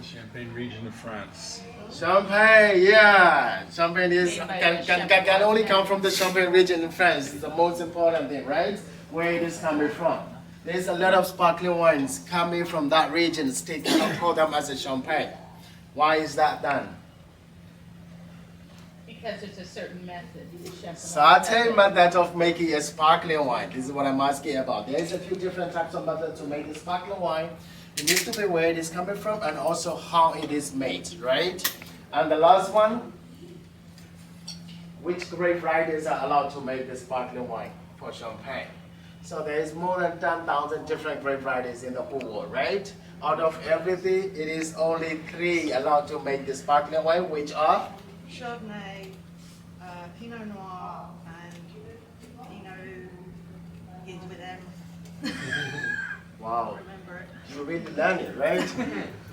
Champagne region of France. Champagne, yeah. Champagne is can only come from the Champagne region in France. It's the most important thing, right? Where it is coming from. There's a lot of sparkling wines coming from that region. Still cannot call them as a champagne. Why is that done? Because it's a certain method. Certain method of making a sparkling wine. This is what I'm asking about. There's a few different types of methods to make a sparkling wine. It needs to be where it is coming from and also how it is made, right? And the last one, which grape varieties are allowed to make the sparkling wine for champagne? So there is more than 10,000 different grape varieties in the whole world, right? Out of everything, it is only 3 allowed to make the sparkling wine, which are? Chardonnay, Pinot Noir, and Pinot begins with M. Wow. Remember it. You really learn it, right?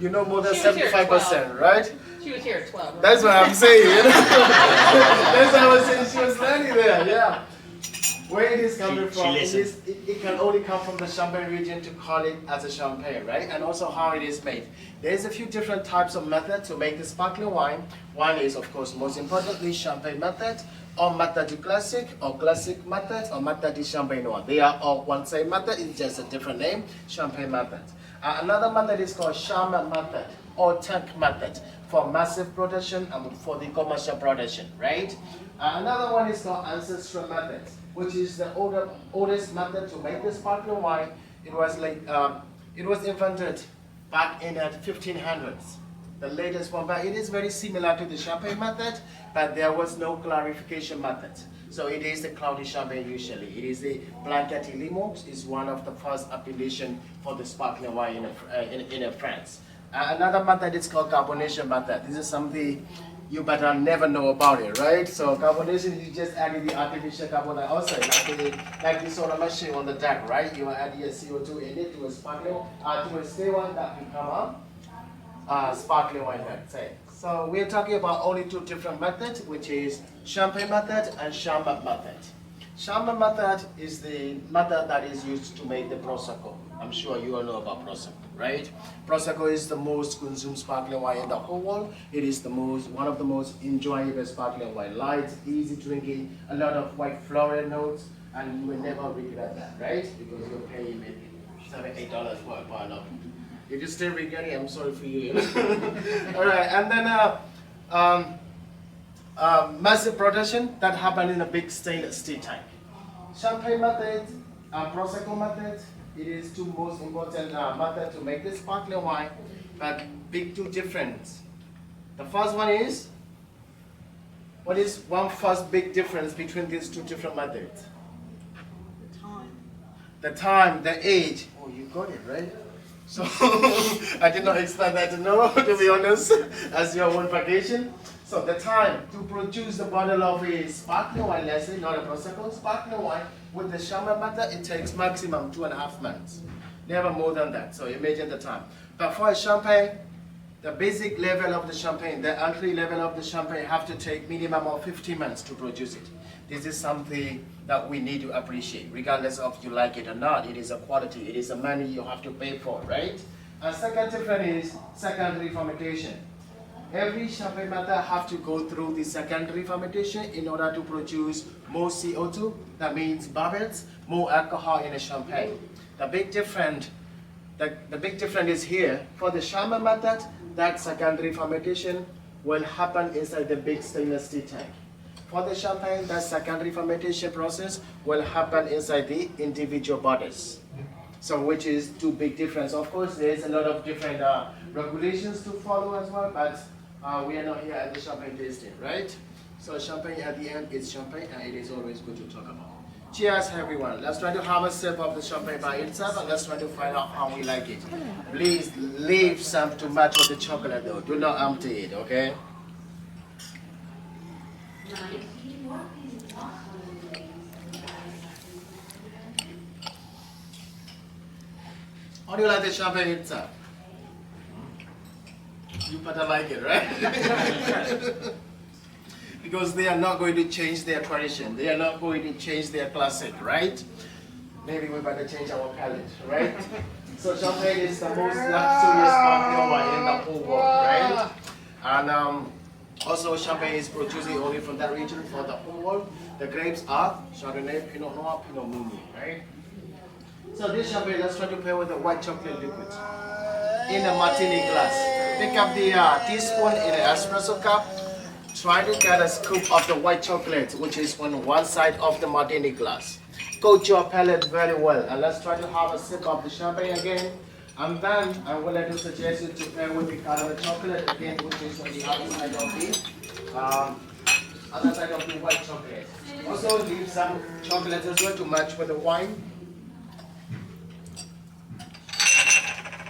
You know more than She was here at 75%, right? She was here at 12. Right? That's what I'm saying. You know? That's what I was saying. She was learning there, yeah. Where it is coming from, it can only come from the Champagne region to call it as a champagne, right? And also how it is made. There's a few different types of methods to make the sparkling wine. One is, of course, most importantly, champagne method, or method du classique, or classic method, or method du champenois. They are all one same method, it's just a different name, champagne method. Another method is called Charmat method, or tank method, for massive production and for the commercial production, right? Another one is called ancestral method, which is the oldest method to make the sparkling wine. It was invented back in the 1500s. The latest one, but it is very similar to the champagne method, but there was no clarification method. So it is the cloudy champagne usually. It is the Blanquette Limoux is one of the first appellation for the sparkling wine in France. Another method is called carbonation method. This is something you better never know about it, right? So carbonation, you just add the artificial carbon dioxide, like the soda machine on the deck, right? You add your CO2 in it to a sparkling, to a still one that become a sparkling wine, let's say. So we're talking about only 2 different methods, which is champagne method and Charmat method. Charmat method is the method that is used to make the Prosecco. I'm sure you all know about Prosecco, right? Prosecco is the most consumed sparkling wine in the whole world. It is one of the most enjoyable sparkling wine. Light, easy drinking, a lot of white floral notes, and you will never regret that, right? Because you're paying maybe $7, $8 for a bottle. If you still regret it, I'm sorry for you. All right, and then massive production that happened in a big stainless steel tank. Champagne method, Prosecco method, it is 2 most important methods to make this sparkling wine, but big 2 difference. The first one is, what is one first big difference between these 2 different methods? The time. The time, the age. Oh, you got it, right? So, I did not expect that to know, to be honest, as your own vacation. So the time to produce the bottle of a sparkling wine, let's say, not a Prosecco, sparkling wine, with the Charmat method, it takes maximum 2.5 months. Never more than that, so imagine the time. But for a champagne, the basic level of the champagne, the entry level of the champagne have to take minimum of 50 months to produce it. This is something that we need to appreciate, regardless of you like it or not. It is a quality, it is a money you have to pay for, right? And second difference is secondary fermentation. Every champagne method have to go through the secondary fermentation in order to produce more CO2, that means bubbles, more alcohol in a champagne. The big difference is here. For the Charmat method, that secondary fermentation will happen inside the big stainless steel tank. For the champagne, that secondary fermentation process will happen inside the individual bottles. So which is 2 big difference. Of course, there is a lot of different regulations to follow as well, but we are not here at the champagne tasting, right? So champagne at the end is champagne, and it is always good to talk about. Cheers, everyone. Let's try to have a sip of the champagne by itself, and let's try to find out how we like it. Please leave some to match with the chocolate, though. Do not empty it, okay? How do you like the champagne itself? You better like it, right? Because they are not going to change their tradition. They are not going to change their classic, right? Maybe we better change our palate, right? So champagne is the most luxurious sparkling wine in the whole world, right? And also champagne is produced only from that region for the whole world. The grapes are Chardonnay, Pinot Noir, Pinot Meunier, right? So this champagne, let's try to pair with the white chocolate liquid in a martini glass. Pick up the teaspoon in an espresso cup. Try to get a scoop of the white chocolate, which is on one side of the martini glass. Coat your palate very well, and let's try to have a sip of the champagne again. And then I'm going to suggest you to pair with the caramel chocolate again, which is on the other side of the white chocolate. Also leave some chocolate as well to match with the wine.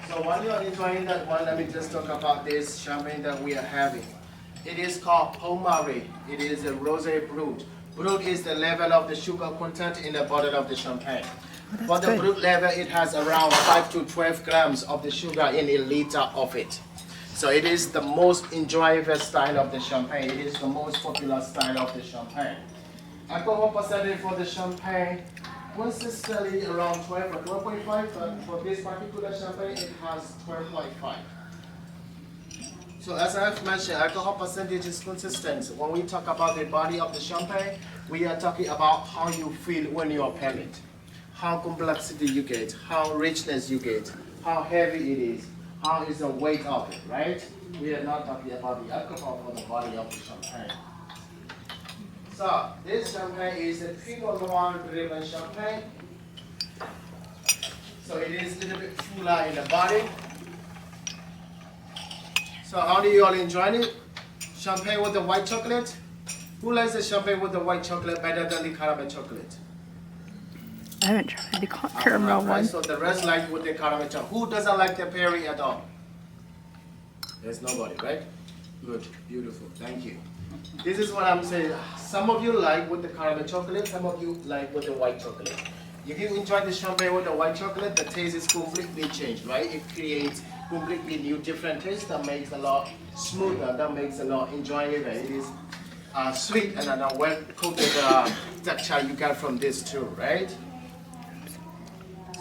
So while you are enjoying that one, let me just talk about this champagne that we are having. It is called Pomare. It is a rosé brut. Brut is the level of the sugar content in the bottle of the champagne. For the brut level, it has around 5 to 12 grams of the sugar in a liter of it. So it is the most enjoyable style of the champagne. It is the most popular style of the champagne. Alcohol percentage for the champagne consistently around 12 or 12.5, but for this particular champagne, it has 12.5. So as I have mentioned, alcohol percentage is consistent. When we talk about the body of the champagne, we are talking about how you feel when you are palate, how complexity you get, how richness you get, how heavy it is, how is the weight of it, right? We are not talking about the alcohol for the body of the champagne. So this champagne is a Pinot Noir driven champagne. So it is a little bit fuller in the body. So how do you all enjoy it? Champagne with the white chocolate? Who likes the champagne with the white chocolate better than the caramel chocolate? I haven't tried the caramel Right, one. so the rest like with the caramel chocolate. Who doesn't like the Perry at all? There's nobody, right? Good, beautiful, thank you. This is what I'm saying. Some of you like with the caramel chocolate, some of you like with the white chocolate. If you enjoy the champagne with the white chocolate, the taste is completely changed, right? It creates completely new, different taste that makes a lot smoother, that makes a lot enjoyable. It is sweet and a well-coated texture you get from this too, right?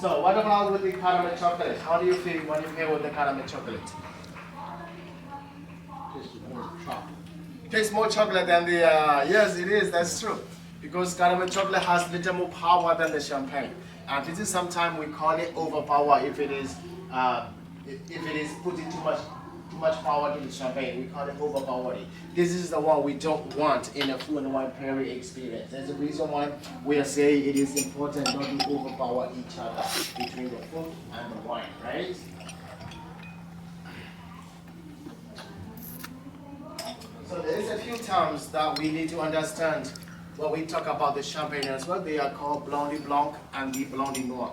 So what about with the caramel chocolate? How do you feel when you pair with the caramel chocolate? Tastes more chocolate than the, yes it is, that's true. Because caramel chocolate has little more power than the champagne. And this is sometimes we call it overpower if it is putting too much power to the champagne. We call it overpowering. This is the one we don't want in a food and wine pairing experience. That's the reason why we are saying it is important not to overpower each other between the food and the wine, right? So there is a few terms that we need to understand when we talk about the champagne as well. They are called Blondie Blanc and the Blondie Noir.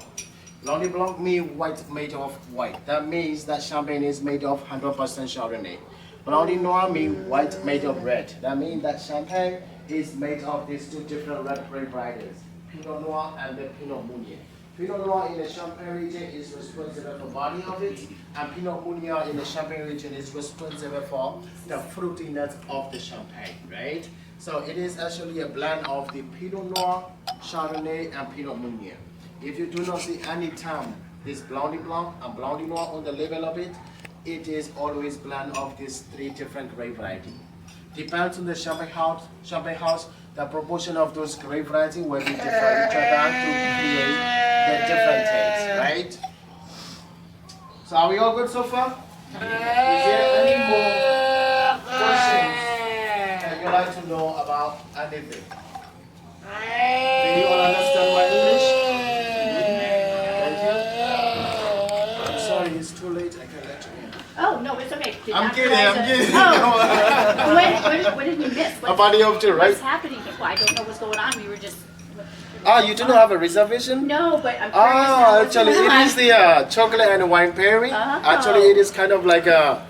Blondie Blanc means white made of white. That means that champagne is made of 100% Chardonnay. Blondie Noir means white made of red. That means that champagne is made of these two different red grape varieties, Pinot Noir and the Pinot Meunier. Pinot Noir in the Champagne region is responsible for the body of it, and Pinot Meunier in the Champagne region is responsible for the fruitiness of the champagne, right? So it is actually a blend of the Pinot Noir, Chardonnay, and Pinot Meunier. If you do not see any term, this Blondie Blanc and Blondie Noir on the label of it, it is always blend of these three different grape varieties. Depends on the champagne house, the proportion of those grape varieties will be different each other to create the different tastes, right? So are we all good so far? Is there any more questions that you'd like to know about anything? Do you all understand my English? Thank you. I'm sorry, it's too late. I can't let you in. Oh, no, it's okay. Did I'm not kidding, realize I'm it. kidding. Oh, what did we miss? A body of two, right? What's happening? Well, I don't know what's going on. We were just. Ah, you do not have a reservation? No, but I'm curious. Ah, now what's actually, going it on. is the chocolate and wine pairing. Oh. Actually, it is kind of like a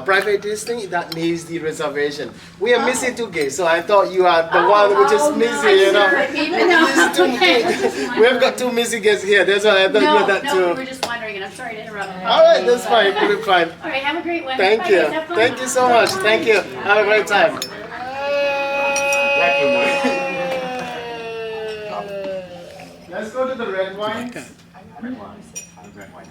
private tasting that needs the reservation. We are missing two guests, so I thought you are the one which is missing, you know. Even though, okay. We have got two missing guests here. That's why I thought you were that No, we too. were just wondering, and I'm sorry to interrupt. All right, that's fine. Pretty fine. All right, have a great one. Thank Bye, you. guys. Have fun. Thank you so much. Thank you. Have a great time. Let's go to the red wines. The red wine.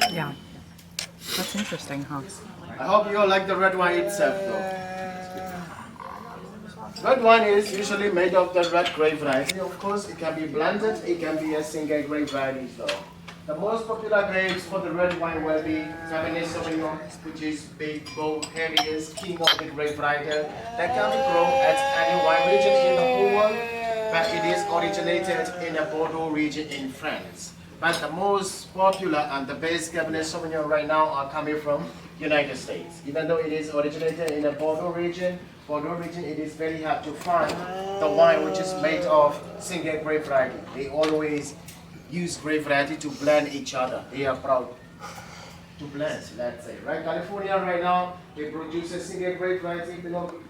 Yeah. That's interesting, huh? I hope you all like the red wine itself though. Red wine is usually made of the red grape variety. Of course, it can be blended, it can be a single grape variety though. The most popular grapes for the red wine will be Cabernet Sauvignon, which is big, bold, heaviest, king of the grape variety. That can be grown at any wine region in the whole world, but it is originated in the Bordeaux region in France. But the most popular and the best Cabernet Sauvignon right now are coming from United States. Even though it is originated in the Bordeaux region, it is very hard to find the wine which is made of single grape variety. They always use grape variety to blend each other. They are proud to blend, let's say. Right, California right now, they produce a single grape variety. Cabernet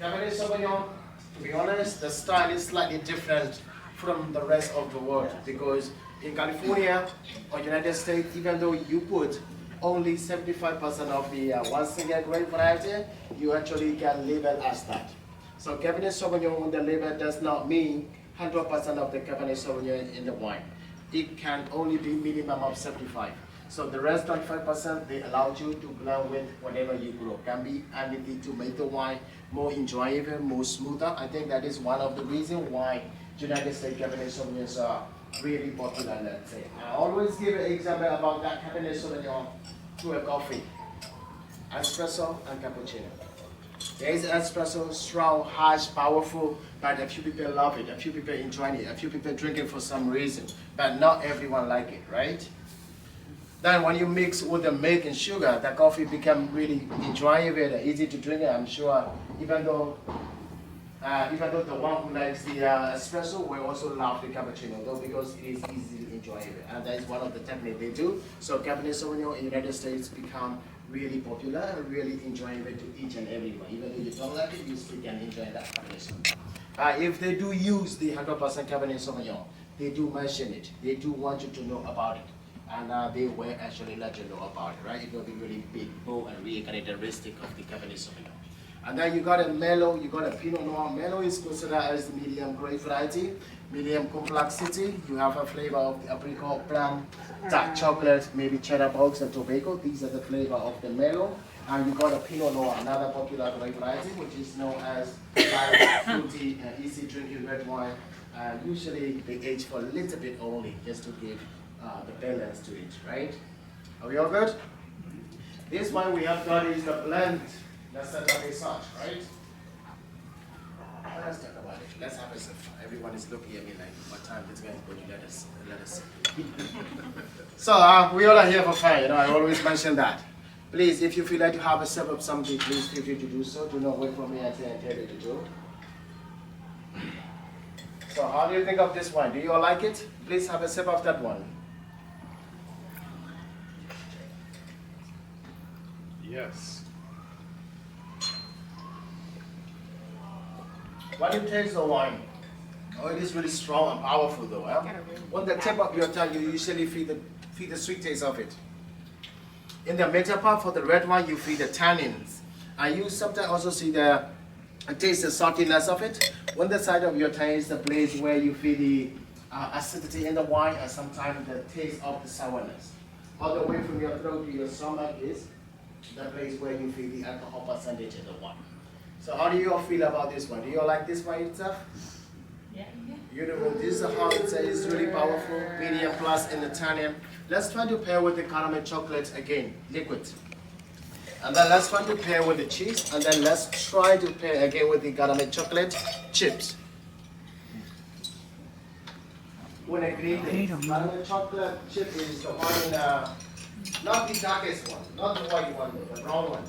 Sauvignon, to be honest, the style is slightly different from the rest of the world because in California or United States, even though you put only 75% of the one single grape variety, you actually can label as that. So Cabernet Sauvignon on the label does not mean 100% of the Cabernet Sauvignon in the wine. It can only be minimum of 75. So the rest 25% they allow you to blend with whatever you grow. Can be anything to make the wine more enjoyable, more smoother. I think that is one of the reasons why United States Cabernet Sauvignons are really popular, let's say. I always give an example about that Cabernet Sauvignon to a coffee. Espresso and cappuccino. There is espresso, strong, harsh, powerful, but a few people love it, a few people enjoy it, a few people drink it for some reason, but not everyone like it, right? Then when you mix with the milk and sugar, the coffee become really enjoyable, easy to drink. I'm sure, even though the one who likes the espresso will also love the cappuccino, though, because it is easily enjoyable, and that is one of the techniques they do. So Cabernet Sauvignon in the United States become really popular and really enjoyable to each and everyone. Even though you don't like it, you still can enjoy that Cabernet Sauvignon. If they do use the 100% Cabernet Sauvignon, they do mention it. They do want you to know about it. And they will actually let you know about it, right? It will be really big, bold, and really characteristic of the Cabernet Sauvignon. And then you got a Merlot, you got a Pinot Noir. Merlot is considered as the medium grape variety, medium complexity. You have a flavor of the apricot, plum, dark chocolate, maybe cheddar box and tobacco. These are the flavor of the Merlot. And you got a Pinot Noir, another popular grape variety, which is known as light, fruity, and easy drinking red wine. And usually they age for a little bit only, just to give the balance to it, right? Are we all good? This one we have got is the blend. Let's set up a search, right? Let's talk about it. Let's have a sip. Everyone is looking at me like, what time is going to let us see. So we all are here for fun, I always mention that. Please, if you feel like to have a sip of something, please feel free to do so. Do not wait for me until I tell you to do. So how do you think of this one? Do you all like it? Please have a sip of that one. Yes. When you taste the wine, it is really strong and powerful though. On the tip of your tongue, you usually feel the sweet taste of it. In the middle part for the red wine, you feel the tannins. And you sometimes also see taste the saltiness of it. On the side of your tongue is the place where you feel the acidity in the wine and sometimes the taste of the sourness. All the way from your throat to your stomach is the place where you feel the alcohol percentage in the wine. So how do you all feel about this one? Do you all like this wine itself? Yeah. Beautiful. This is how it is really powerful, medium plus in the tannin. Let's try to pair with the caramel chocolate again, liquid. And then let's try to pair with the cheese, and then let's try to pair again with the caramel chocolate chips. When I green the caramel chocolate chip is the one in not the darkest one, not the white one, the brown one.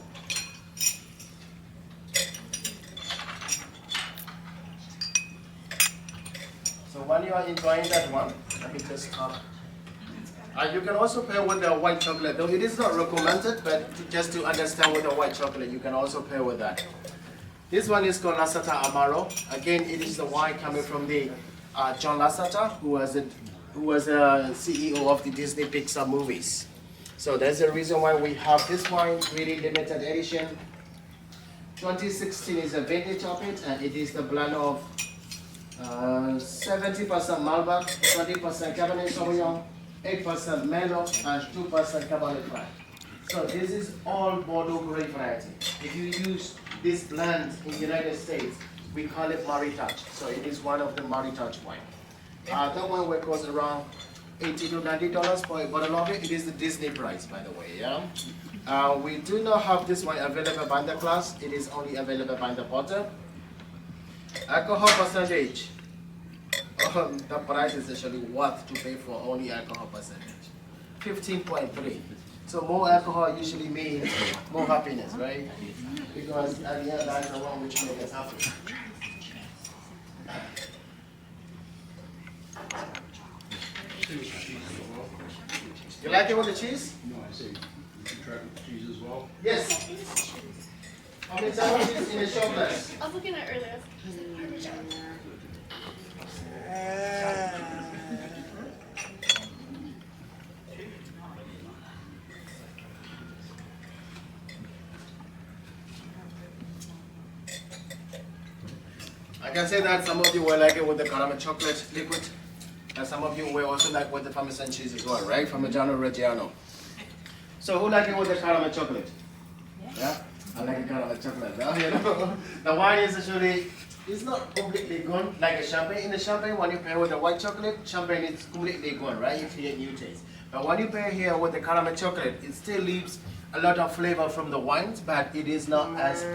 So when you are enjoying that one, let me just stop. You can also pair with the white chocolate, though it is not recommended, but just to understand with the white chocolate, you can also pair with that. This one is called Lasata Amaro. Again, it is the wine coming from the John Lasseter, who was a CEO of the Disney Pixar movies. So that's the reason why we have this wine, really limited edition. 2016 is a vintage of it, and it is the blend of 70% Malbec, 20% Cabernet Sauvignon, 8% Merlot, and 2% Cabernet Franc. So this is all Bordeaux grape variety. If you use this blend in the United States, we call it Maritage. So it is one of the Maritage wine. That one will cost around $80 to $90 for a bottle of it. It is the Disney price, by the way. Yeah. We do not have this one available by the glass. It is only available by the bottle. Alcohol percentage. The price is actually worth to pay for only alcohol percentage. 15.3. So more alcohol usually means more happiness, right? Because at the end that's the one which makes us happy. You like it with the cheese? No, I say, you try with cheese as well? Yes. How many times cheese in the shop glass? I was looking at earlier. I can say that some of you will like it with the caramel chocolate liquid, and some of you will also like with the Parmesan cheese as well, right? Parmigiano Reggiano. So who like it with the caramel chocolate? Yeah? I like the caramel chocolate. Now, you know, the wine is actually, it's not completely gone like a champagne. In the champagne, when you pair with the white chocolate, champagne is completely gone, right? You get new taste. But when you pair here with the caramel chocolate, it still leaves a lot of flavor from the wines, but it is not as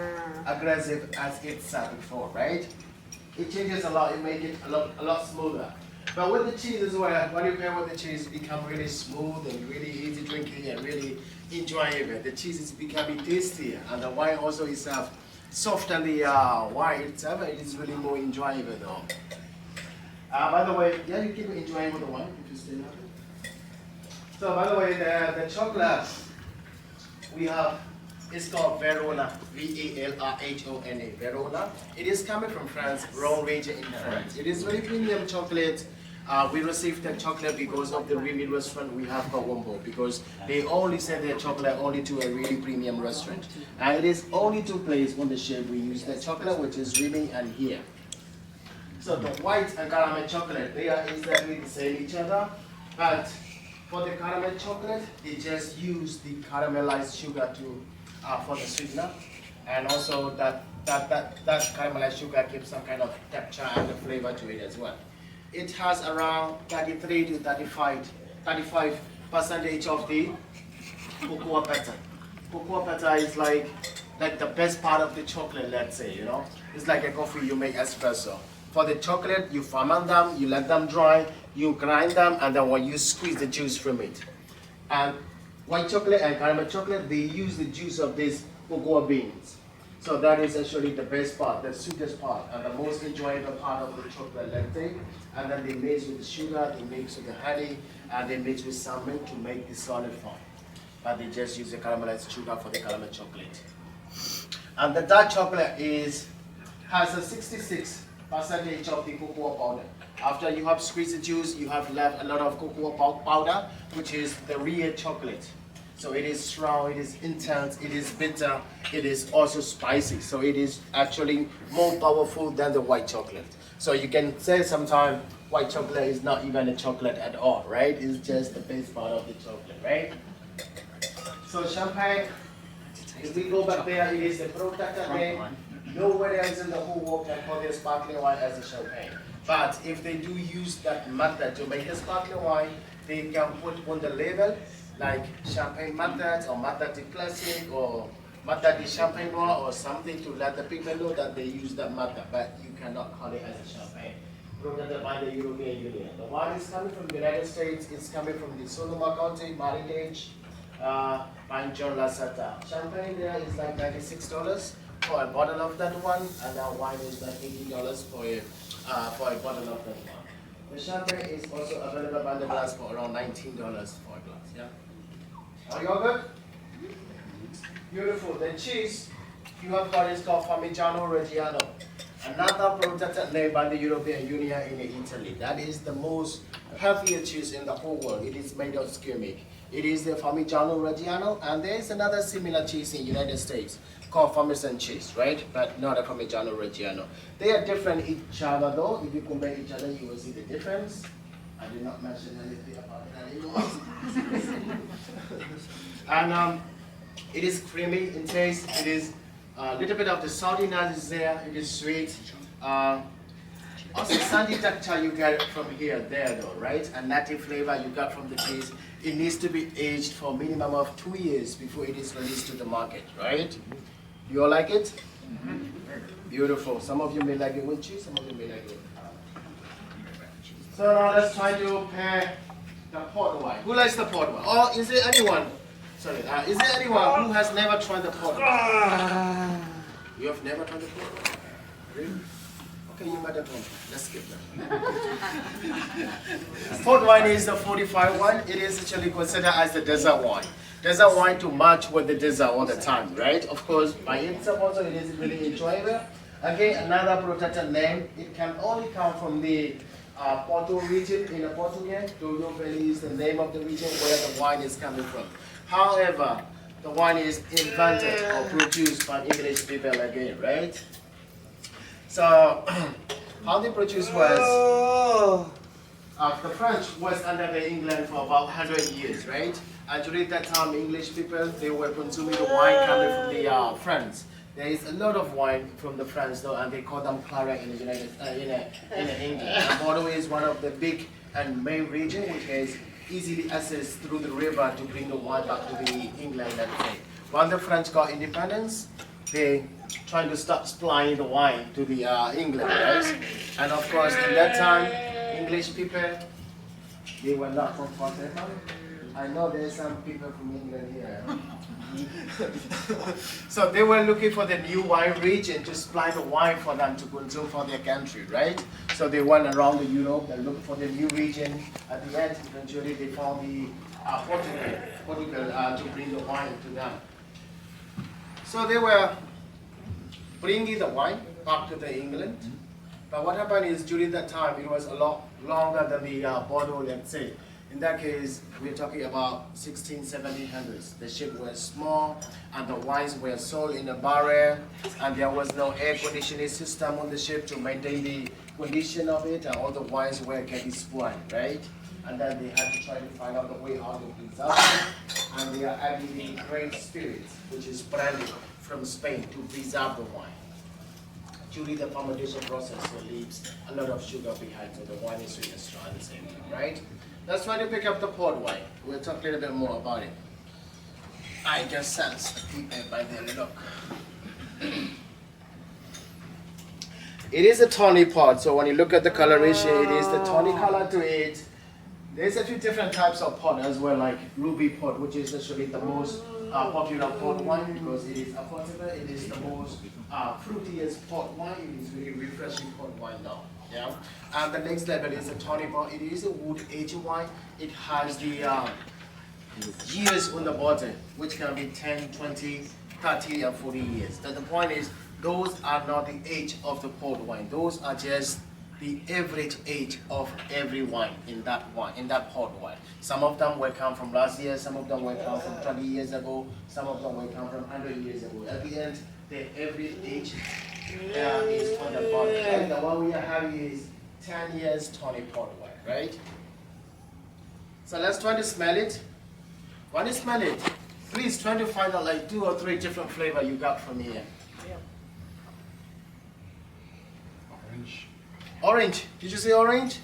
aggressive as it's before, right? It changes a lot, it makes it a lot smoother. But with the cheese as well, when you pair with the cheese, it becomes really smooth and really easy drinking and really enjoyable. The cheese is becoming tastier, and the wine also is soft, and the wine itself it is really more enjoyable though. By the way, yeah, you keep enjoying with the wine if you still have it. So by the way, the chocolate we have is called Verona, V-A-L-R-H-O-N-A, Verona. It is coming from France, Rhone region in France. It is very premium chocolate. We received that chocolate because of the Remy restaurant we have called Wombo, because they only send their chocolate only to a really premium restaurant. And it is only two places on the ship we use that chocolate, which is Remy and here. So the white and caramel chocolate, they are exactly the same each other, but for the caramel chocolate, they just use the caramelized sugar to for the sweetener, and also that caramelized sugar gives some kind of texture and flavor to it as well. It has around 33 to 35% of the cocoa butter. Cocoa butter is like the best part of the chocolate, let's say, you know. It's like a coffee you make espresso. For the chocolate, you ferment them, you let them dry, you grind them, and then when you squeeze the juice from it. And white chocolate and caramel chocolate, they use the juice of these cocoa beans. So that is actually the best part, the sweetest part, and the most enjoyable part of the chocolate latte. And then they mix with the sugar, they mix with the honey, and they mix with some milk to make the solid form. But they just use the caramelized sugar for the caramel chocolate. And the dark chocolate has a 66% of the cocoa powder. After you have squeezed the juice, you have left a lot of cocoa powder, which is the real chocolate. So it is strong, it is intense, it is bitter, it is also spicy. So it is actually more powerful than the white chocolate. So you can say sometimes white chocolate is not even a chocolate at all, right? It's just the base part of the chocolate, right? So champagne, if we go back there, it is a protected name. Nowhere else in the whole world can call their sparkling wine as a champagne. But if they do use that method to make a sparkling wine, they can put on the label like champagne method or method de classique or method de champagne noir or something to let the people know that they use that method, but you cannot call it as a champagne. Protected by the European Union. The wine is coming from the United States, it's coming from the Sonoma County, Maryland, by John Lasata. Champagne there is like $96 for a bottle of that one, and that wine is like $80 for a bottle of that one. The champagne is also available by the glass for around $19 for a glass, yeah? Are you all good? Beautiful. The cheese you have got is called Parmigiano Reggiano. Another protected name by the European Union in Italy. That is the most healthier cheese in the whole world. It is made of skim milk. It is the Parmigiano Reggiano, and there is another similar cheese in the United States called Parmesan cheese, right? But not a Parmigiano Reggiano. They are different each other though. If you compare each other, you will see the difference. I did not mention anything about it anymore. And it is creamy in taste. It is a little bit of the saltiness is there. It is sweet. Also, sandy texture you get from here, there though, right? And nutty flavor you got from the cheese. It needs to be aged for a minimum of 2 years before it is released to the market, right? You all like it? Beautiful. Some of you may like it with cheese, some of you may like it with So now let's try to pair the port wine. Who likes the port wine? Or is there anyone? Sorry, is there anyone who has never tried the port wine? You have never tried the port wine? Really? Okay, you better don't. Let's skip that. Port wine is the 45 wine. It is actually considered as the desert wine. Desert wine to match with the desert all the time, right? Of course, by itself also it is really enjoyable. Again, another protected name. It can only come from the Porto region in Portugal. Douro Valley is the name of the region where the wine is coming from. However, the wine is invented or produced by English people again, right? So, how they produce was, the French was under the England for about 100 years, right? And during that time, English people, they were consuming the wine coming from the France. There is a lot of wine from the France though, and they call them claret in the United, in England. And Bordeaux is one of the big and main region which is easily accessed through the river to bring the wine back to the England, let's say. When the French got independence, they trying to start supplying the wine to the England, right? And of course, in that time, English people, they were not comfortable. I know there's some people from England here. So they were looking for the new wine region to supply the wine for them to consume for their country, right? So they went around the Europe and looked for the new region. At the end, eventually they found the Portugal to bring the wine to them. So they were bringing the wine back to the England. But what happened is during that time, it was a lot longer than the Bordeaux, let's say. In that case, we're talking about 1700s. The ship was small, and the wines were sold in a barrel, and there was no air conditioning system on the ship to maintain the condition of it, and all the wines were getting spoiled, right? And then they had to try to find out the way how to preserve them, and they are adding the grain spirits, which is brandy from Spain, to preserve the wine. During the fermentation process, it leaves a lot of sugar behind, so the wine is sweet and strong at the same time, right? Let's try to pick up the port wine. We'll talk a little bit more about it. I can sense the people by their look. It is a tawny pot, so when you look at the coloration, it is the tawny color to it. There's a few different types of pot as well, like ruby pot, which is actually the most popular port wine because it is affordable. It is the most fruitiest port wine. It is really refreshing port wine now. Yeah. And the next level is a tawny pot. It is a wood aged wine. It has the years on the bottle, which can be 10, 20, 30, and 40 years. But the point is, those are not the age of the port wine. Those are just the average age of every wine in that port wine. Some of them will come from last year, some of them will come from 20 years ago, some of them will come from 100 years ago. At the end, the average age is on the bottle. And the one we are having is 10 years tawny port wine, right? So let's try to smell it. When you smell it, please try to find out like 2 or 3 different flavors you got from here. Orange. Did you say orange?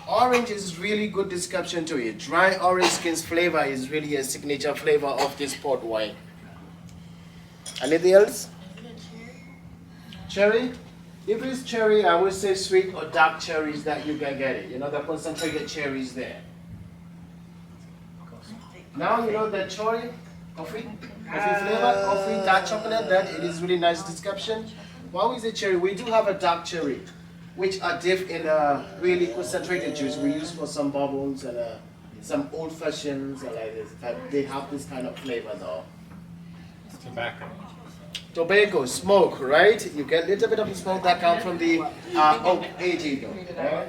Orange is really good description to it. Dry orange skin's flavor is really a signature flavor of this port wine. Anything else? Cherry? If it's cherry, I would say sweet or dark cherries that you can get it. You know, the concentrated cherries there. Now you know the cherry, coffee flavor, coffee, dark chocolate, that it is really nice description. Why we say cherry? We do have a dark cherry, which are dipped in a really concentrated juice we use for some bubbles and some old fashions and like this. They have this kind of flavor though. Tobacco. tobacco, smoke, right? You get a little bit of the smoke that comes from the oak aging. Right?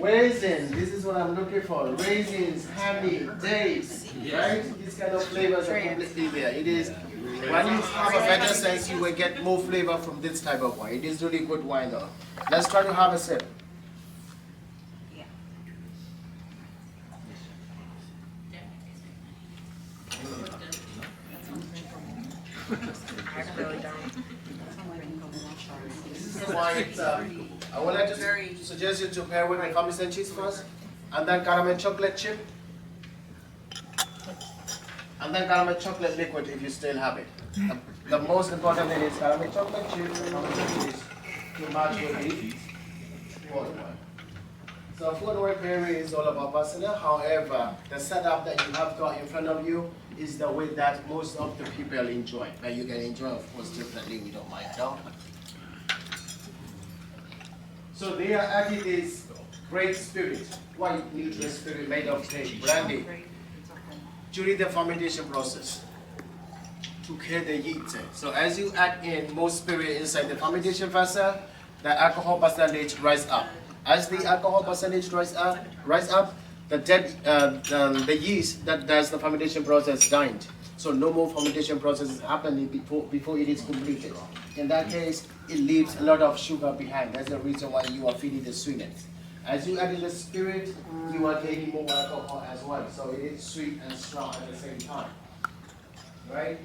Raisin, this is what I'm looking for. Raisins, honey, dates, right? These kind of flavors are completely there. It is, when you have a better sense, you will get more flavor from this type of wine. It is really good wine though. Let's try to have a sip. This is the wine. I would like to suggest you to pair with the Parmesan cheese first, and then caramel chocolate chip, and then caramel chocolate liquid if you still have it. The most important thing is caramel chocolate chip and Parmesan cheese to match with the port wine. So port wine pairing is all about personal. However, the setup that you have got in front of you is the way that most of the people enjoy. But you can enjoy, of course, differently. We don't mind that. So they are adding this great spirit, white neutral spirit made of cake, brandy, during the fermentation process to kill the yeast. So as you add in more spirit inside the fermentation vessel, the alcohol percentage rise up. As the alcohol percentage rise up, the yeast that does the fermentation process died. So no more fermentation process is happening before it is completed. In that case, it leaves a lot of sugar behind. That's the reason why you are feeling the sweetness. As you add in the spirit, you are taking more alcohol as well. So it is sweet and strong at the same time. Right?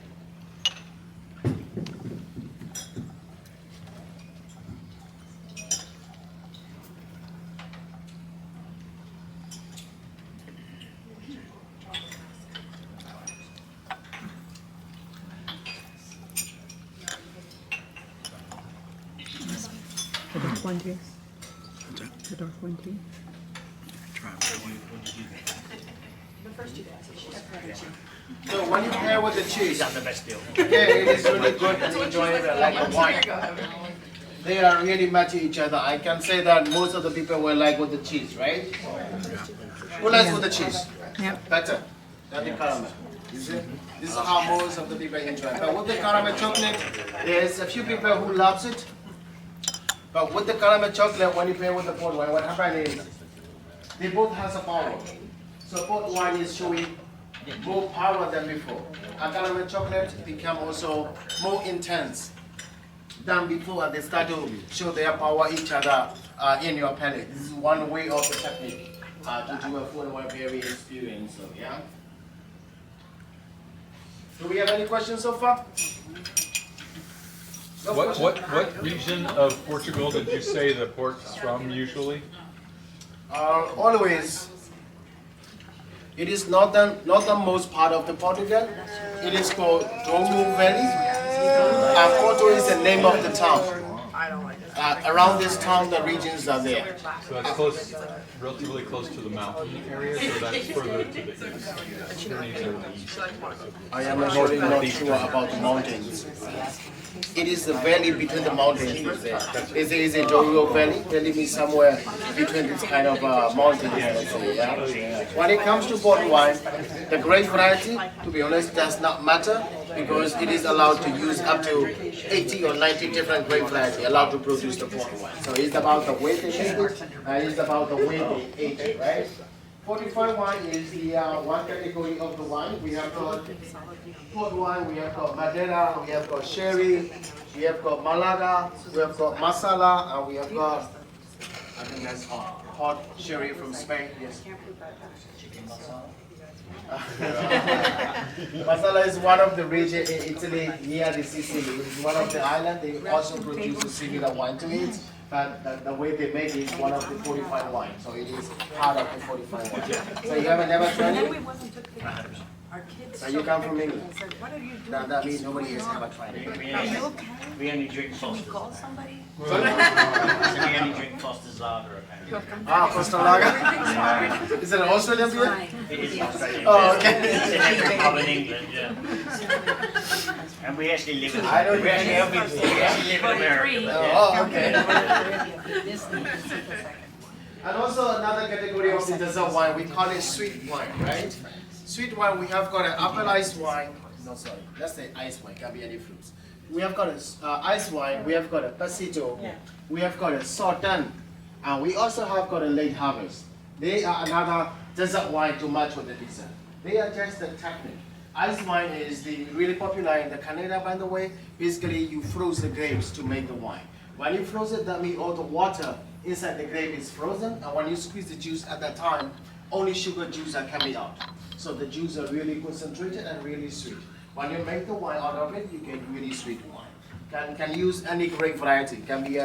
The dark one too. The dark one too. So when you pair with the cheese, the best deal. Yeah, it is really good and enjoyable like a wine. They are really matching each other. I can say that most of the people will like with the cheese, right? Who likes with the cheese? Yep. Better than the caramel. You see? This is how most of the people enjoy. But with the caramel chocolate, there's a few people who loves it. But with the caramel chocolate, when you pair with the port wine, what happens is they both has a power. So port wine is showing more power than before. And caramel chocolate become also more intense than before, and they start to show their power each other in your palate. This is one way of the technique to do a full wine pairing experience. So yeah. Do we have any questions so far? No question? What region of Portugal did you say the port's from usually? Always. It is northernmost part of the Portugal. It is called Douro Valley. And Porto is the name of the town. Around this town, the regions are there. So it's close, relatively close to the mountain area, so that's further to the east. Pyrenees are the east. I am actually not sure about the mountains. It is the valley between the mountains. There is a Douro Valley. Valley means somewhere between this kind of mountains. Yeah? When it comes to port wine, the grape variety, to be honest, does not matter because it is allowed to use up to 80 or 90 different grape varieties allowed to produce the port wine. So it's about the way they make it, and it's about the way they age it, right? Fortified wine is the one category of the wine. We have got port wine, we have got Madeira, we have got sherry, we have got Malaga, we have got Masala, and we have got, I think that's hot sherry from Spain. Yes. Masala is one of the regions in Italy near the Sicily. It's one of the islands. They also produce a similar wine to it. But the way they make it is one of the fortified wine. So it is part of the fortified wine. So you haven't never tried it? So you come from England? That means nobody has ever tried it. We only drink Foster's. Call somebody? We only drink Foster's lager, apparently. Ah, Costa Lager? Is it an Australian beer? It is Australian. Oh, okay. It's in every pub in England, yeah. And we actually live in I don't we actually live in America. Oh, okay. And also another category of the dessert wine, we call it sweet wine, right? Sweet wine, we have got an apple ice wine, no, sorry. Let's say ice wine, can be any fruits. We have got ice wine, we have got a pasito, we have got a Sauternes, and we also have got a late harvest. They are another desert wine to match with the dessert. They are just the technique. Ice wine is really popular in the Canada, by the way. Basically, you froze the grapes to make the wine. When you froze it, that means all the water inside the grape is frozen, and when you squeeze the juice at that time, only sugar juice are coming out. So the juice are really concentrated and really sweet. When you make the wine out of it, you get really sweet wine. Can use any grape variety. Can be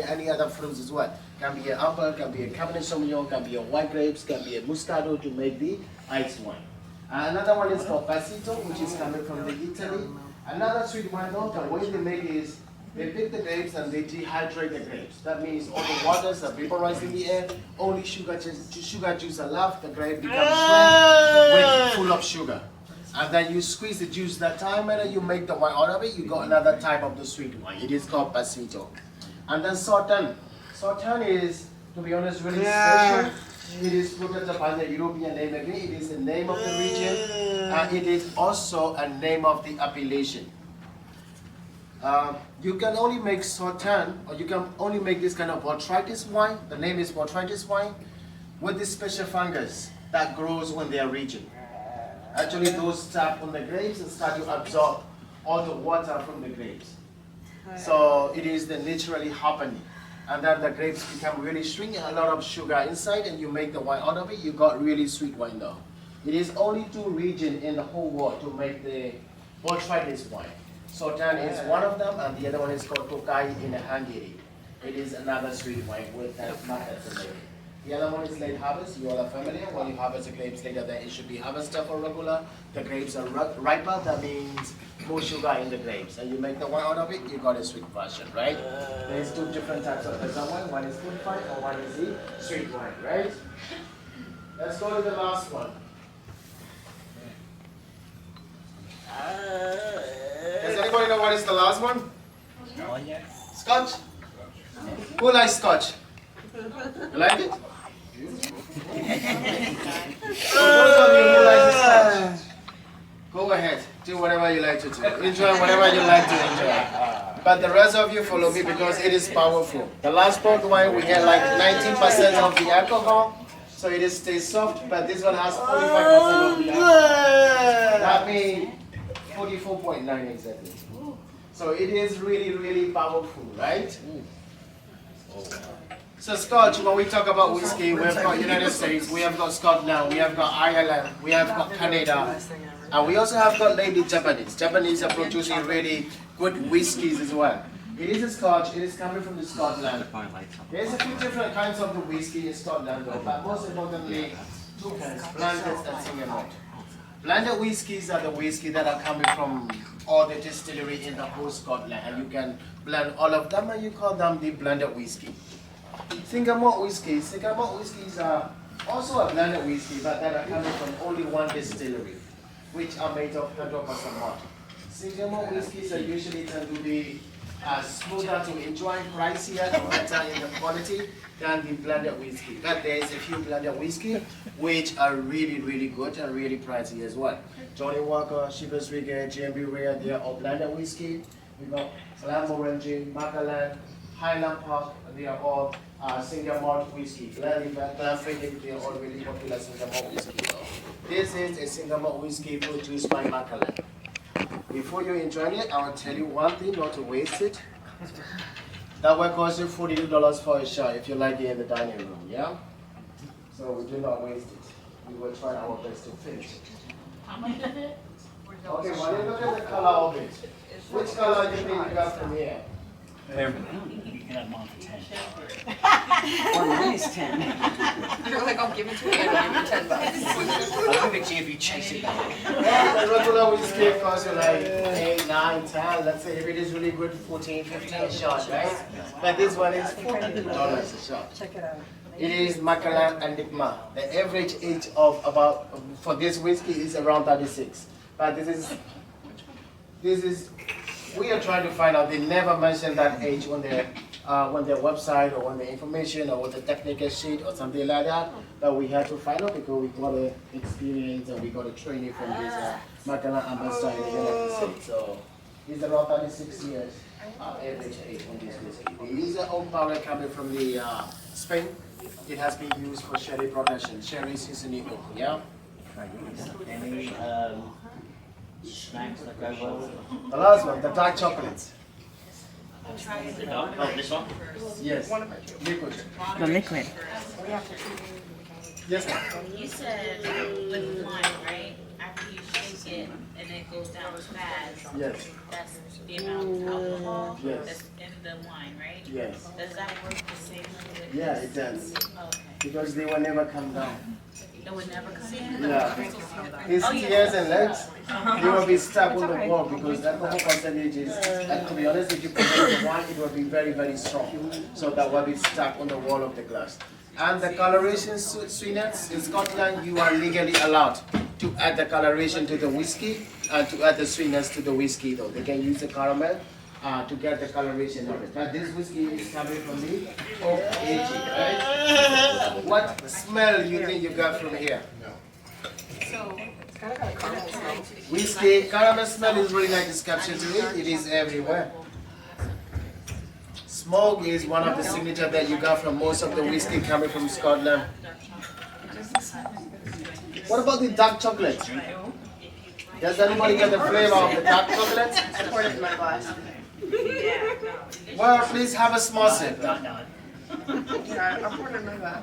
any other fruits as well. Can be an apple, can be a Cabernet Sauvignon, can be a white grapes, can be a Moscato to make the ice wine. Another one is called Pasito, which is coming from Italy. Another sweet wine though, the way they make is they pick the grapes and they dehydrate the grapes. That means all the waters are vaporized in the air, only sugar juice are left, the grape becomes strength full of sugar. And then you squeeze the juice that time and then you make the wine out of it, you got another type of the sweet wine. It is called Pasito. And then Sauternes. Sauternes is, to be honest, really special. It is protected by the European name again. It is the name of the region, and it is also a name of the appellation. You can only make Sauternes, or you can only make this kind of botrytis wine. The name is botrytis wine, with this special fungus that grows in their region. Actually, those tap on the grapes and start to absorb all the water from the grapes. So it is the naturally happening. And then the grapes become really stringy, a lot of sugar inside, and you make the wine out of it, you got really sweet wine though. It is only 2 regions in the whole world to make the botrytis wine. Sauternes is one of them, and the other one is called Tokai in Hungary. It is another sweet wine with that method to make it. The other one is late harvest. You all are familiar. When you harvest the grapes later, then it should be harvested for regular. The grapes are riper. That means more sugar in the grapes. And you make the wine out of it, you got a sweet version, right? There's 2 different types of desert wine. One is fortified and one is the sweet wine, right? Let's go to the last one. Does anybody know what is the last one? Scotch? Who likes Scotch? You like it? So those of you who like the Scotch, go ahead, do whatever you like to do. Enjoy whatever you like to enjoy. But the rest of you follow me because it is powerful. The last port wine we had like 19% of the alcohol, so it is stays soft, but this one has 45% of the alcohol. That means 44.9 exactly. So it is really, really powerful, right? So Scotch, when we talk about whiskey, we have got United States, we have got Scotland, we have got Ireland, we have got Canada, and we also have got lately Japanese. Japanese are producing really good whiskies as well. It is a Scotch, it is coming from the Scotland. There's a few different kinds of the whiskey in Scotland though, but most importantly, 2 kinds, blended and single malt. Blended whiskies are the whiskey that are coming from all the distillery in the whole Scotland, and you can blend all of them and you call them the blended whiskey. Single malt whiskies are also a blended whiskey, but that are coming from only one distillery, which are made of 100% malt. Single malt whiskies are usually tend to be smoother to enjoy, pricier and better in the quality than the blended whiskey. But there is a few blended whiskey which are really, really good and really pricey as well. Johnny Walker, Chivas Regal, G&B Rare, they are all blended whiskey. We got Glenmorangie, Macallan, Highland Park, they are all single malt whiskey. Glenfiddich, they are all really popular single malt whiskey. This is a single malt whiskey produced by Macallan. Before you enjoy it, I will tell you one thing, not to waste it. That will cost you $42 for a shot if you like it in the dining room, yeah? So we do not waste it. We will try our best to finish it. How much is it? Okay, when you look at the color of it, which color do you think you got from here? You can have mine for 10. Well, mine is 10. You're like, I'll give it to you, I'll give you $10. I'll give it to you if you chase it back. Yeah, the regular whiskey costs you like 8, 9, 10. Let's say if it is really good, 14, 15 a shot, right? But this one is $42 a shot. Check it out. It is Macallan Enigma. The average age of about, for this whiskey is around 36. But this is, we are trying to find out, they never mention that age on the on their website or on the information or with the technical sheet or something like that, that we had to find out because we got the experience and we got a training from this Macallan ambassador in the United States. So he's around 36 years average age on this whiskey. It is an old barrel coming from the Spain. It has been used for sherry production, sherry seasoning oak, yeah? Any snacks that go well with it? The last one, the dark chocolates. The dog, oh, this one? Yes, liquid. The liquid. Yes, ma'am. You said with wine, right? After you shake it and it goes down fast, Yes, that's the amount of alcohol Yes. that's in the wine, right? yes. Does that work the same way with Yeah, it does. Okay. Because they will never come down. It would never come in? Yeah. His tears and legs, they will be stuck on the wall because the alcohol percentage is, and to be honest, if you put it in the wine, it will be very, very strong. So that will be stuck on the wall of the glass. And the coloration sweetness in Scotland, you are legally allowed to add the coloration to the whiskey and to add the sweetness to the whiskey though. They can use the caramel to get the coloration of it. But this whiskey is coming from the oak aging, right? What smell you think you got from here? Whiskey, caramel smell is really like it's captured to it. It is everywhere. Smoke is one of the signature that you got from most of the whiskey coming from Scotland. What about the dark chocolate? Does anybody get the flavor of the dark chocolate? I poured it in my glass. Well, please have a small sip. Yeah, I poured it in my glass.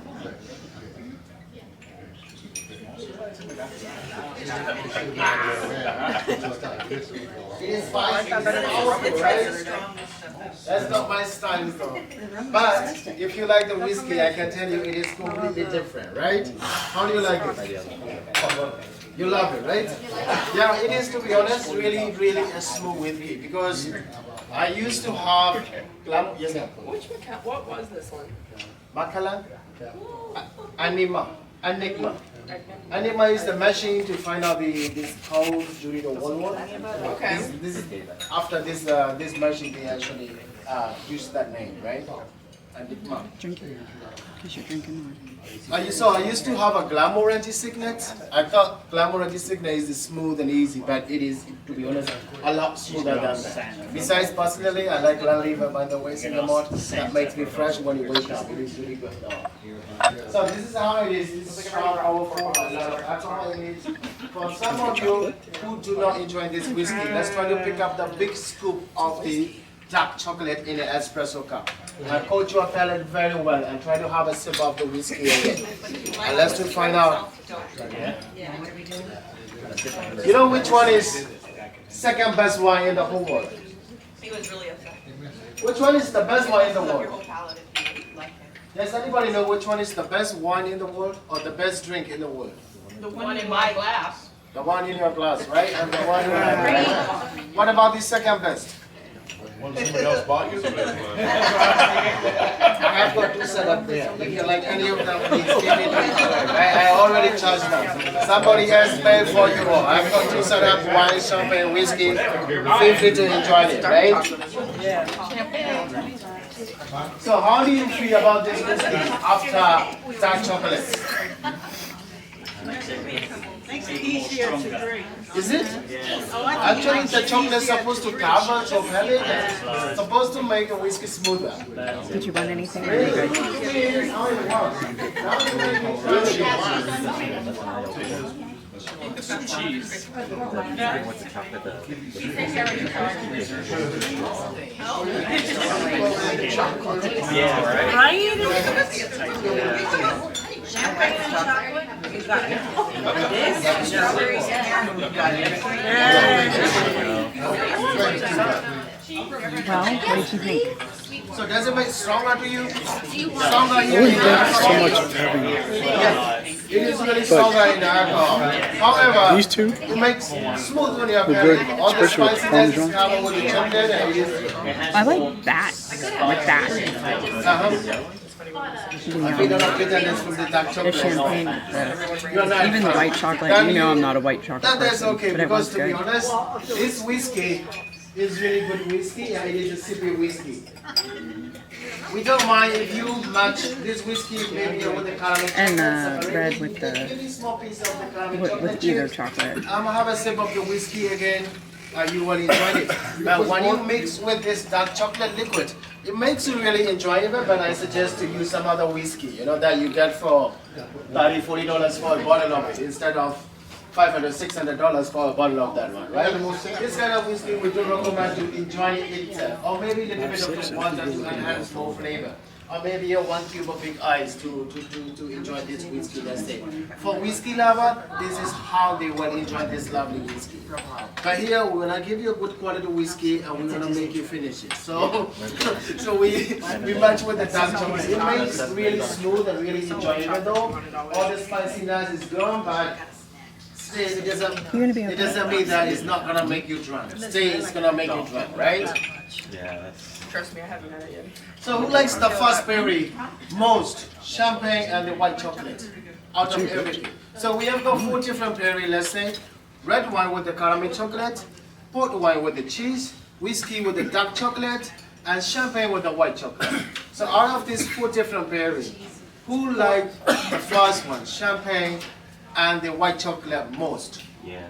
It is spicy, it's powerful, right? That's not my style though. But if you like the whiskey, I can tell you it is completely different, right? How do you like it? You love it, right? Yeah, it is, to be honest, really, really a smooth whiskey because I used to have yes, ma'am. What was this one? Macallan, Enigma. Enigma is the machine to find out this code during the World War. Okay. This is after this machine they actually used that name, right? Enigma. Drink it. Because you're drinking more. So I used to have a Glamour anti-signet. I thought Glamour anti-signet is smooth and easy, but it is, to be honest, a lot smoother than that. Besides, personally, I like Glenlivet by the way in the malt. That makes me fresh when you wake up. It is really good. So this is how it is. It's strong, powerful, a lot of alcohol in it. For some of you who do not enjoy this whiskey, let's try to pick up the big scoop of the dark chocolate in an espresso cup. And coat your palate very well and try to have a sip of the whiskey again. And let's to find out. You know which one is second best wine in the whole world? He was really upset. Which one is the best wine in the Your world? whole palate if you like it. Does anybody know which one is the best wine in the world or the best drink in the world? The one in my glass. The one in your glass, right? And the one in my glass. What about the second best? One somebody else bought you? I've got two set up there. If you like any of them, please give me the I already charged them. Somebody else paid for you all. I've got two set up, wine, champagne, whiskey. Feel free to enjoy it, right? So how do you feel about this whiskey after dark chocolate? Makes it easier to drink. Is it? Actually, the chocolate is supposed to cover your palate and it's supposed to make a whiskey smoother. Did you want anything? Really? Here's how it works. Now you make it Yeah, right? Champagne and chocolate? You got it. This? Strawberries Well, what did you think? So does it make it stronger to you? Stronger here in the alcohol? Yeah, it is really stronger in the alcohol. However, These two? it makes smooth when you're They're good, having all the especially with spiciness is Parmesan. covered with the chocolate and it is. I like that with that. I feel not bitterness from the dark The chocolate. champagne, You're not even the white chocolate. You know I'm not a white chocolate That's person, okay but it because was to be good. honest, this whiskey is really good whiskey and it is a sippy whiskey. we don't mind if you match this whiskey maybe with the caramel And, chocolate, separate. red with the- Give me small piece of the caramel chocolate with either chips. chocolate. I'm gonna have a sip of the whiskey again. You will enjoy it. But when you mix with this dark chocolate liquid, it makes you really enjoyable. But I suggest to use some other whiskey, you know, that you get for $30, $40 for a bottle of it instead of $500, $600 for a bottle of that one, right? This kind of whiskey we do recommend to enjoy it itself, or maybe a little bit of the water to enhance more flavor. Or maybe a 1 cube of big ice to enjoy this whiskey, let's say. For whiskey lover, this is how they will enjoy this lovely whiskey. But here, we're gonna give you a good quality whiskey and we're gonna make you finish it. So, we match with the dark chocolate. It makes it really smooth and really enjoyable though. All the spiciness is gone, but still, it doesn't mean that it's not gonna make you drunk. Still, it's gonna make you drunk, right? Yeah, Trust me, I haven't had it yet. So who likes the first berry most? Champagne and the white chocolate out of everything. So we have got 4 different berry, let's say. Red wine with the caramel chocolate, port wine with the cheese, whiskey with the dark chocolate, and champagne with the white chocolate. So out of these 4 different berries, who liked the first one, champagne and the white chocolate most? yeah.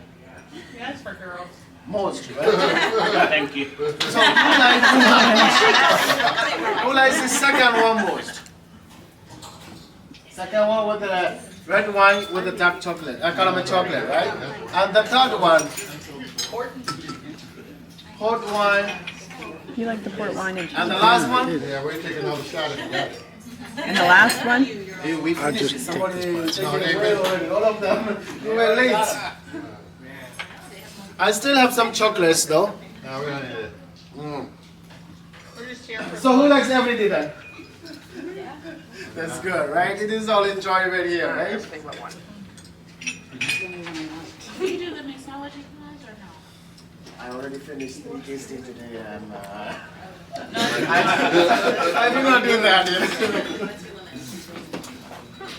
That's for girls. Most, right? Thank you. So who likes the second one most? Second one with the red wine with the dark chocolate, caramel chocolate, right? And the third one, port wine, You like the port wine and and the last one. Yeah, we're taking another shot at that. And the last one? Hey, we finished. Somebody taking away already. All of them. You were late. I still have some chocolates though. No, we don't need it. Mm. We're just here for. So who likes everything then? That's good, right? It is all enjoyable here, right? Everything but one. Do you do the mixology class or no? I already finished the tasting today and I do not do that yet.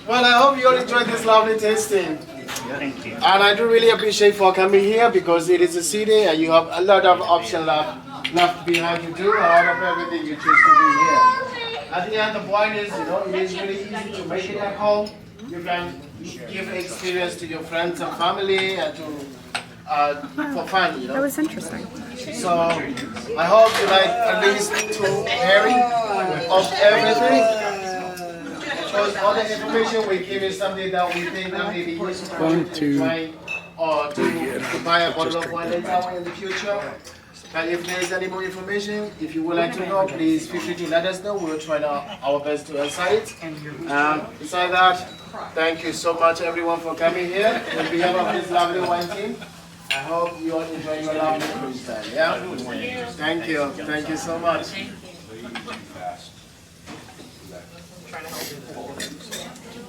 Well, I hope you all enjoyed this lovely tasting. Thank you. And I do really appreciate for coming here because it is a city and you have a lot of options left behind you do out of everything you choose to do here. At the end, the point is, you know, it is really easy to make it at home. You can give experience to your friends and family and to for fun, you That know. was interesting. So I hope you like at least 2 pairing of everything. Because all the information we give is something that we think that may be useful for you to try or to buy a bottle of wine later on in the future. But if there is any more information, if you would like to know, please feel free to let us know. We'll try our best to answer it. Besides that, thank you so much everyone for coming here. On behalf of this lovely wine team, I hope you all enjoy your lovely cruise time. Yeah? Thank you. Thank you so much. Trying to help.